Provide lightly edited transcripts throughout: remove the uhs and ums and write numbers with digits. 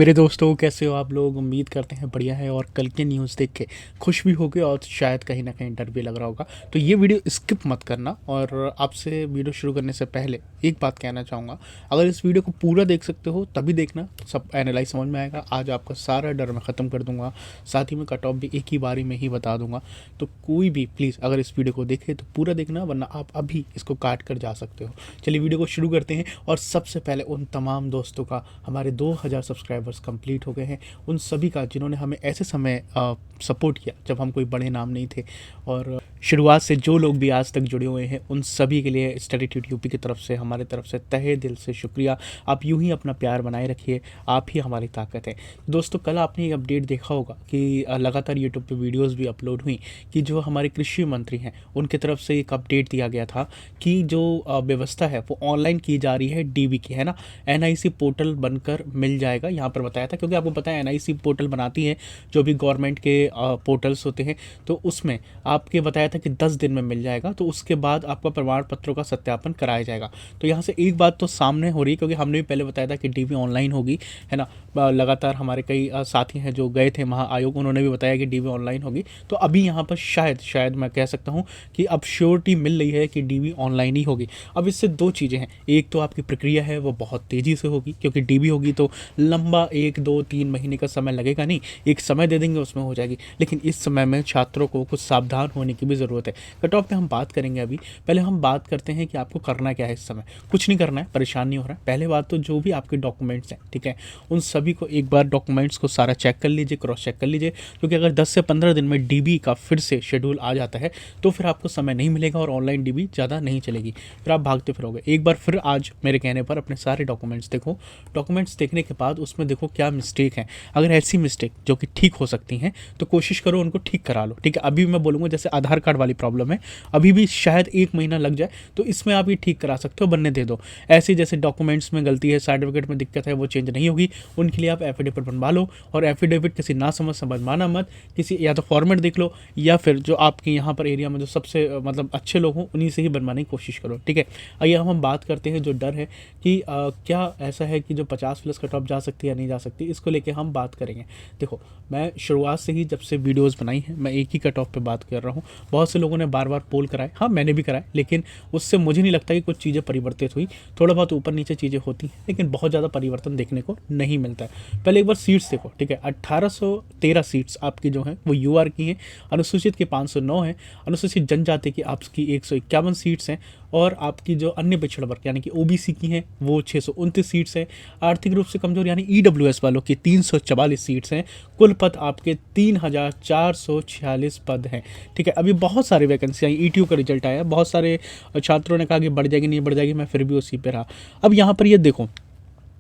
मेरे दोस्तों, कैसे हो आप लोग? उम्मीद करते हैं बढ़िया है। और कल के न्यूज़ देख के खुश भी होगे और शायद कहीं ना कहीं डर भी लग रहा होगा। तो ये वीडियो स्किप मत करना। और आपसे वीडियो शुरू करने से पहले एक बात कहना चाहूँगा, अगर इस वीडियो को पूरा देख सकते हो तभी देखना, सब एनालाइज समझ में आएगा। आज आपका सारा डर मैं ख़त्म कर दूंगा, साथ ही में कट ऑफ भी एक ही बारी में ही बता दूंगा। तो कोई भी प्लीज़ अगर इस वीडियो को देखे तो पूरा देखना, वरना आप अभी इसको काट कर जा सकते हो। चलिए वीडियो को शुरू करते हैं। और सबसे पहले उन तमाम दोस्तों का, हमारे 2000 सब्सक्राइबर्स कंप्लीट हो गए हैं, उन सभी का जिन्होंने हमें ऐसे समय सपोर्ट किया जब हम कोई बड़े नाम नहीं थे। और शुरुआत से जो लोग भी आज तक जुड़े हुए हैं, उन सभी के लिए स्टडी ट्यूट यूपी की तरफ से, हमारे तरफ से तहे दिल से शुक्रिया। आप यूं ही अपना प्यार बनाए रखिए, आप ही हमारी ताकत है। दोस्तों, कल आपने एक अपडेट देखा होगा कि लगातार यूट्यूब पे वीडियोस भी अपलोड हुई कि जो हमारे कृषि मंत्री हैं उनके तरफ से एक अपडेट दिया गया था कि जो व्यवस्था है वो ऑनलाइन की जा रही है, डीबी की है ना, एनआईसी पोर्टल बनकर मिल जाएगा। यहाँ पर बताया था, क्योंकि आपको पता है एनआईसी पोर्टल बनाती है जो भी गवर्नमेंट के पोर्टल्स होते हैं, तो उसमें आपके बताया था कि 10 दिन में मिल जाएगा। तो उसके बाद आपका प्रमाण पत्रों का सत्यापन कराया जाएगा। तो यहाँ से एक बात तो सामने हो रही है, क्योंकि हमने भी पहले बताया था कि डीबी ऑनलाइन होगी, है ना। लगातार हमारे कई साथी हैं जो गए थे महाआयोग, उन्होंने भी बताया कि डीबी ऑनलाइन होगी। तो अभी यहाँ पर शायद मैं कह सकता हूँ कि अब श्योरिटी मिल रही है कि डीबी ऑनलाइन ही होगी। अब इससे दो चीज़ें हैं, एक तो आपकी प्रक्रिया है वो बहुत तेज़ी से होगी, क्योंकि डीबी होगी तो लंबा 1 2 3 महीने का समय लगेगा नहीं, एक समय दे देंगे उसमें हो जाएगी। लेकिन इस समय में छात्रों को कुछ सावधान होने की भी ज़रूरत है। कट ऑफ पे हम बात करेंगे अभी, पहले हम बात करते हैं कि आपको करना क्या है। इस समय कुछ नहीं करना है, परेशान नहीं हो रहा है। पहले बात तो जो भी आपके डॉक्यूमेंट्स हैं, ठीक है, उन सभी को एक बार डॉक्यूमेंट्स को सारा चेक कर लीजिए, क्रॉस चेक कर लीजिए, क्योंकि अगर 10 से 15 दिन में डीबी का फिर से शेड्यूल आ जाता है तो फिर आपको समय नहीं मिलेगा और ऑनलाइन डीबी ज़्यादा नहीं चलेगी, फिर आप भागते फिरोगे। एक बार फिर आज मेरे कहने पर अपने सारे डॉक्यूमेंट्स देखो। डॉक्यूमेंट्स देखने के बाद उसमें देखो क्या मिस्टेक है। अगर ऐसी मिस्टेक जो कि ठीक हो सकती हैं तो कोशिश करो उनको ठीक करा लो, ठीक है। अभी मैं बोलूँगा जैसे आधार कार्ड वाली प्रॉब्लम है, अभी भी शायद 1 महीना लग जाए, तो इसमें आप ये ठीक करा सकते हो, बनने दे दो। ऐसे जैसे डॉक्यूमेंट्स में गलती है, सर्टिफिकेट में दिक्कत है, वो चेंज नहीं होगी, उनके लिए आप एफिडेविट बनवा लो। और एफिडेविट किसी ना समझ बनवाना मत, किसी या तो फॉर्मेट देख लो, या फिर जो आपके यहाँ पर एरिया में जो सबसे मतलब अच्छे लोग हों उन्हीं से ही बनवाने की कोशिश करो, ठीक है। आइए हम बात करते हैं जो डर है कि क्या ऐसा है कि जो 50+ कट ऑफ जा सकती है या नहीं जा सकती, इसको लेके हम बात करेंगे। देखो, मैं शुरुआत से ही जब से वीडियोस बनाई हैं मैं एक ही कट ऑफ पे बात कर रहा हूँ। बहुत से लोगों ने बार बार पोल कराए, हाँ मैंने भी कराए, लेकिन उससे मुझे नहीं लगता कि कुछ चीज़ें परिवर्तित हुई। थोड़ा बहुत ऊपर नीचे चीज़ें होती हैं, लेकिन बहुत ज़्यादा परिवर्तन देखने को नहीं मिलता है। पहले एक बार सीट्स देखो, ठीक है। 1813 सीट्स आपकी जो हैं वो यूआर की हैं, अनुसूचित की 509 है, अनुसूचित जनजाति की आपकी 151 सीट्स हैं, और आपकी जो अन्य पिछड़ा वर्ग यानी कि ओबीसी की हैं वो 629 सीट्स हैं। आर्थिक रूप से कमजोर यानी ईडब्ल्यूएस वालों की 344 सीट्स हैं। कुल पद आपके 3446 पद हैं, ठीक है। अभी बहुत सारी वैकेंसी आई, ईटीयू का रिजल्ट आया, बहुत सारे छात्रों ने कहा कि बढ़ जाएगी नहीं बढ़ जाएगी, मैं फिर भी उसी पे रहा। अब यहाँ पर ये देखो,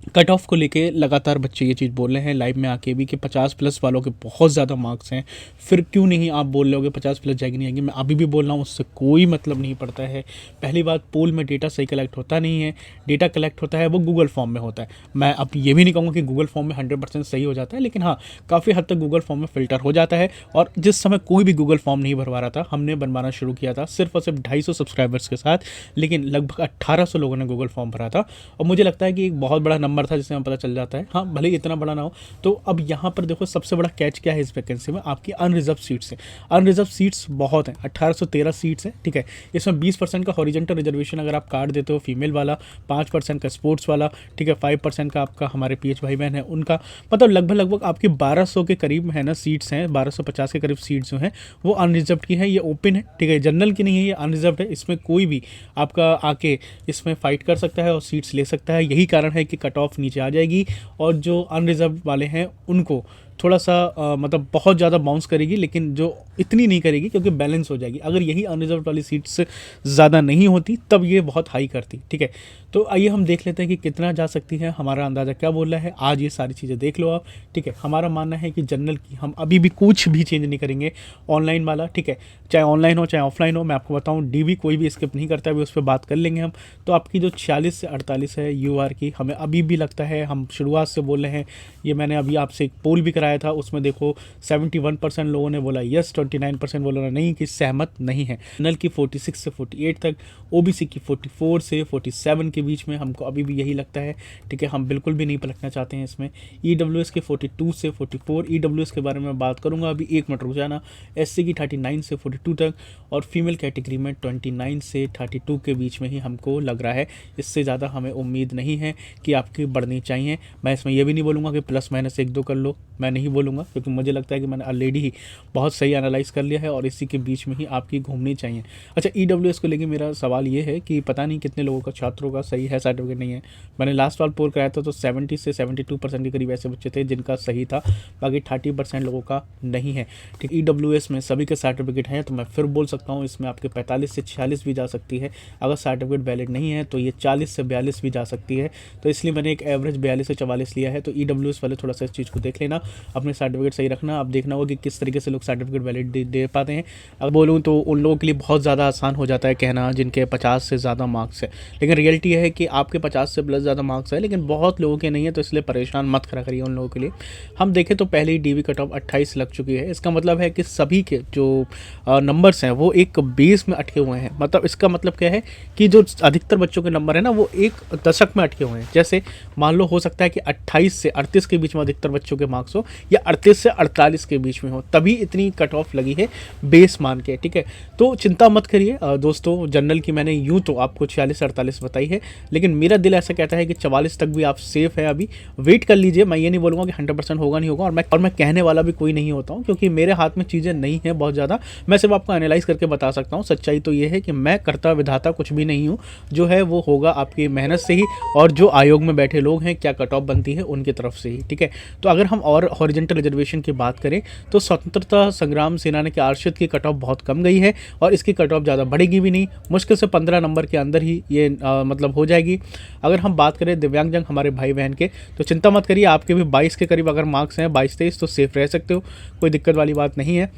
कट ऑफ को लेके लगातार बच्चे ये चीज़ बोल रहे हैं लाइव में आके भी कि 50+ वालों के बहुत ज़्यादा मार्क्स हैं, फिर क्यों नहीं आप बोल रहे हो 50+ जाएगी नहीं आएगी। मैं अभी भी बोल रहा हूँ, उससे कोई मतलब नहीं पड़ता है। पहली बात, पोल में डेटा सही कलेक्ट होता नहीं है, डेटा कलेक्ट होता है वो गूगल फॉर्म में होता है। मैं अब ये भी नहीं कहूँगा कि गूगल फॉर्म में 100% सही हो जाता है, लेकिन हाँ काफ़ी हद तक गूगल फॉर्म में फ़िल्टर हो जाता है। और जिस समय कोई भी गूगल फॉर्म नहीं भरवा रहा था, हमने बनवाना शुरू किया था सिर्फ और सिर्फ 250 सब्सक्राइबर्स के साथ, लेकिन लगभग 1800 लोगों ने गूगल फॉर्म भरा था। और मुझे लगता है कि एक बहुत बड़ा नंबर था जिसमें पता चल जाता है, हाँ भले ही इतना बड़ा ना हो। तो अब यहाँ पर देखो, सबसे बड़ा कैच क्या है इस वैकेंसी में, आपकी अनरिजर्व सीट्स हैं। अनरिजर्व सीट्स बहुत हैं, 1813 सीट्स हैं, ठीक है। इसमें 20% का हॉरिजेंटल रिजर्वेशन अगर आप काट देते हो फीमेल वाला, 5% का स्पोर्ट्स वाला, ठीक है, 5% का आपका हमारे पीएच भाई बहन है उनका, मतलब लगभग आपकी 1200 के करीब है ना सीट्स हैं, 1250 के करीब सीट्स जो हैं वो अनरिजर्व की हैं। ये ओपन है, ठीक है, जनरल की नहीं है, ये अनरिजर्व है। इसमें कोई भी आपका आके इसमें फाइट कर सकता है और सीट्स ले सकता है। यही कारण है कि कट ऑफ नीचे आ जाएगी। और जो अनरिजर्व वाले हैं उनको थोड़ा सा मतलब बहुत ज़्यादा बाउंस करेगी, लेकिन जो इतनी नहीं करेगी क्योंकि बैलेंस हो जाएगी। अगर यही अनरिजर्व वाली सीट्स ज़्यादा नहीं होती तब ये बहुत हाई करती, ठीक है। तो आइए हम देख लेते हैं कि कितना जा सकती है, हमारा अंदाज़ा क्या बोल रहा है। आज ये सारी चीज़ें देख लो आप, ठीक है। हमारा मानना है कि जनरल की हम अभी भी कुछ भी चेंज नहीं करेंगे, ऑनलाइन वाला, ठीक है, चाहे ऑनलाइन हो चाहे ऑफलाइन हो। मैं आपको बताऊँ, डीबी कोई भी स्किप नहीं करता, अभी उस पर बात कर लेंगे हम। तो आपकी जो 46 से 48 है यूआर की, हमें अभी भी लगता है, हम शुरुआत से बोल रहे हैं, ये मैंने अभी आपसे एक पोल भी कराया आया था उसमें देखो 71% लोगों ने बोला यस, 29% बोला नहीं कि सहमत नहीं है। जनरल की 46 से 48 तक, ओबीसी की 44 से 47 के बीच में हमको अभी भी यही लगता है, ठीक है, हम बिल्कुल भी नहीं पलटना चाहते हैं इसमें। ईडब्ल्यूएस के 42 से 44, ईडब्ल्यूएस के बारे में बात करूंगा अभी, एक मिनट रुक जाना। एससी की 39 से 42 तक, और फीमेल कैटेगरी में 29 से 32 के बीच में ही हमको लग रहा है, इससे ज़्यादा हमें उम्मीद नहीं है कि आपकी बढ़नी चाहिए। मैं इसमें यह भी नहीं बोलूँगा कि प्लस माइनस 1-2 कर लो, मैं नहीं बोलूँगा, क्योंकि मुझे लगता है कि मैंने ऑलरेडी ही बहुत सही एनालाइज कर लिया है और इसी के बीच में ही आपकी घूमनी चाहिए। अच्छा, ईडब्ल्यूएस को लेके मेरा सवाल ये है कि पता नहीं कितने लोगों का, छात्रों का सही है सर्टिफिकेट नहीं है। मैंने लास्ट वाल पोल कराया था तो 70 से 72% के करीब ऐसे बच्चे थे जिनका सही था, बाकी 30% लोगों का नहीं है। ठीक, ईडब्ल्यूएस में सभी के सर्टिफिकेट हैं, तो मैं फिर बोल सकता हूँ इसमें आपके 45 से 46 भी जा सकती है। अगर सर्टिफिकेट वैलिड नहीं है तो ये 40 से 42 भी जा सकती है, तो इसलिए मैंने एक एवरेज 42 से 44 लिया है। तो ईडब्ल्यूएस वाले थोड़ा सा इस चीज़ को देख लेना, अपने सर्टिफिकेट सही रखना। अब देखना होगा कि किस तरीके से लोग सर्टिफिकेट वैलिड दे पाते हैं। अगर बोलूँ तो उन लोगों के लिए बहुत ज़्यादा आसान हो जाता है कहना जिनके 50 से ज़्यादा मार्क्स है, लेकिन रियलिटी है कि आपके 50 से प्लस ज़्यादा मार्क्स है लेकिन बहुत लोगों के नहीं है, तो इसलिए परेशान मत करा करिए उन लोगों के लिए। हम देखें तो पहले ही डीवी कट ऑफ 28 लग चुकी है, इसका मतलब है कि सभी के जो नंबर्स हैं वो एक बेस में अटके हुए हैं। मतलब इसका मतलब क्या है कि जो अधिकतर बच्चों के नंबर है ना वो एक दशक में अटके हुए हैं। जैसे मान लो हो सकता है कि 28 से 38 के बीच में अधिकतर बच्चों के मार्क्स हो, या 38 से 48 के बीच में हो, तभी इतनी कट ऑफ लगी है बेस मान के, ठीक है। तो चिंता मत करिए दोस्तों, जनरल की मैंने यूँ तो आपको 46-48 बताई है, लेकिन मेरा दिल ऐसा कहता है कि 44 तक भी आप सेफ है। अभी वेट कर लीजिए, मैं ये नहीं बोलूँगा कि 100% होगा नहीं होगा, और मैं कहने वाला भी कोई नहीं होता हूँ, क्योंकि मेरे हाथ में चीज़ें नहीं है बहुत ज़्यादा। मैं सिर्फ आपको एनालाइज करके बता सकता हूँ। सच्चाई तो ये है कि मैं कर्ता विधाता कुछ भी नहीं हूँ, जो है वो होगा आपकी मेहनत से ही, और जो आयोग में बैठे लोग हैं क्या कट ऑफ बनती है उनकी तरफ से ही, ठीक है। तो अगर हम और हॉरिजेंटल रिजर्वेशन की बात करें तो स्वतंत्रता संग्राम सेनानी के आरक्षित की कट ऑफ बहुत कम गई है, और इसकी कट ऑफ ज़्यादा बढ़ेगी भी नहीं, मुश्किल से 15 नंबर के अंदर ही ये मतलब हो जाएगी। अगर हम बात करें दिव्यांगजन हमारे भाई बहन के, तो चिंता मत करिए, आपके भी 22 के करीब अगर मार्क्स हैं, 22-23, तो सेफ रह सकते हो, कोई दिक्कत वाली बात नहीं है।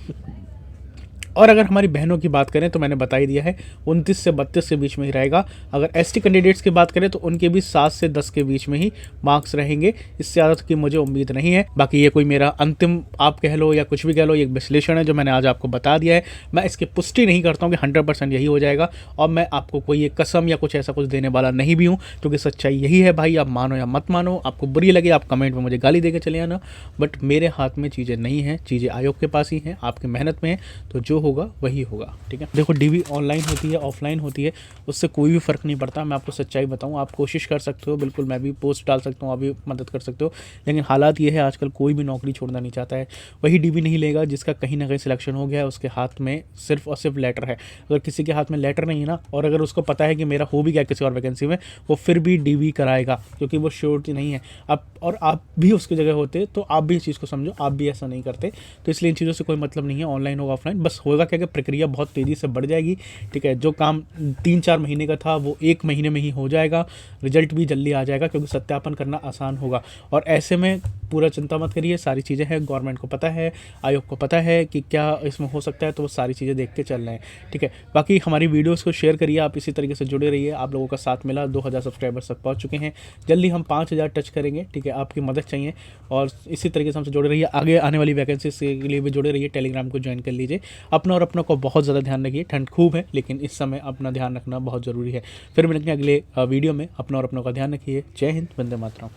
और अगर हमारी बहनों की बात करें तो मैंने बता ही दिया है 29 से 32 के बीच में ही रहेगा। अगर एसटी कैंडिडेट्स की बात करें तो उनके भी 7 से 10 के बीच में ही मार्क्स रहेंगे, इससे ज़्यादा की मुझे उम्मीद नहीं है। बाकी ये कोई मेरा अंतिम आप कह लो या कुछ भी कह लो, ये एक विश्लेषण है जो मैंने आज आपको बता दिया है। मैं इसकी पुष्टि नहीं करता हूँ कि 100% यही हो जाएगा, और मैं आपको कोई एक कसम या कुछ ऐसा कुछ देने वाला नहीं भी हूँ, क्योंकि सच्चाई यही है भाई। आप मानो या मत मानो, आपको बुरी लगे आप कमेंट में मुझे गाली दे के चले आना, बट मेरे हाथ में चीज़ें नहीं हैं, चीज़ें आयोग के पास ही हैं, आपकी मेहनत में है, तो जो होगा वही होगा, ठीक है। देखो डीवी ऑनलाइन होती है ऑफलाइन होती है, उससे कोई भी फ़र्क नहीं पड़ता। मैं आपको सच्चाई बताऊं, आप कोशिश कर सकते हो, बिल्कुल मैं भी पोस्ट डाल सकता हूं, आप भी मदद कर सकते हो, लेकिन हालात ये है आजकल कोई भी नौकरी छोड़ना नहीं चाहता है। वही डीवी नहीं लेगा जिसका कहीं ना कहीं सिलेक्शन हो गया है, उसके हाथ में सिर्फ और सिर्फ लेटर है। अगर किसी के हाथ में लेटर नहीं है ना, और अगर उसको पता है कि मेरा हो भी गया किसी और वैकेंसी में, वो फिर भी डीवी कराएगा, क्योंकि वो श्योरिटी नहीं है। अब और आप भी उसकी जगह होते तो आप भी इस चीज़ को समझो, आप भी ऐसा नहीं करते। तो इसलिए इन चीज़ों से कोई मतलब नहीं है, ऑनलाइन होगा ऑफलाइन, बस होगा क्या कि प्रक्रिया बहुत तेज़ी से बढ़ जाएगी, ठीक है। जो काम 3-4 महीने का था वो 1 महीने में ही हो जाएगा, रिजल्ट भी जल्दी आ जाएगा, क्योंकि सत्यापन करना आसान होगा। और ऐसे में पूरा चिंता मत करिए, सारी चीज़ें हैं, गवर्नमेंट को पता है, आयोग को पता है कि क्या इसमें हो सकता है, तो वो सारी चीज़ें देख के चल रहे हैं, ठीक है। बाकी हमारी वीडियोज़ को शेयर करिए, आप इसी तरीके से जुड़े रहिए। आप लोगों का साथ मिला, 2000 सब्सक्राइबर्स तक पहुँच चुके हैं, जल्दी हम 5000 टच करेंगे, ठीक है। आपकी मदद चाहिए, और इसी तरीके से हमसे जुड़े रहिए। आगे आने वाली वैकेंसी के लिए भी जुड़े रहिए, टेलीग्राम को ज्वाइन कर लीजिए। अपना और अपनों को बहुत ज़्यादा ध्यान रखिए, ठंड खूब है लेकिन इस समय अपना ध्यान रखना बहुत ज़रूरी है। फिर मिलेंगे अगले वीडियो में, अपना और अपनों का ध्यान रखिए। जय हिंद, वंदे मातरम।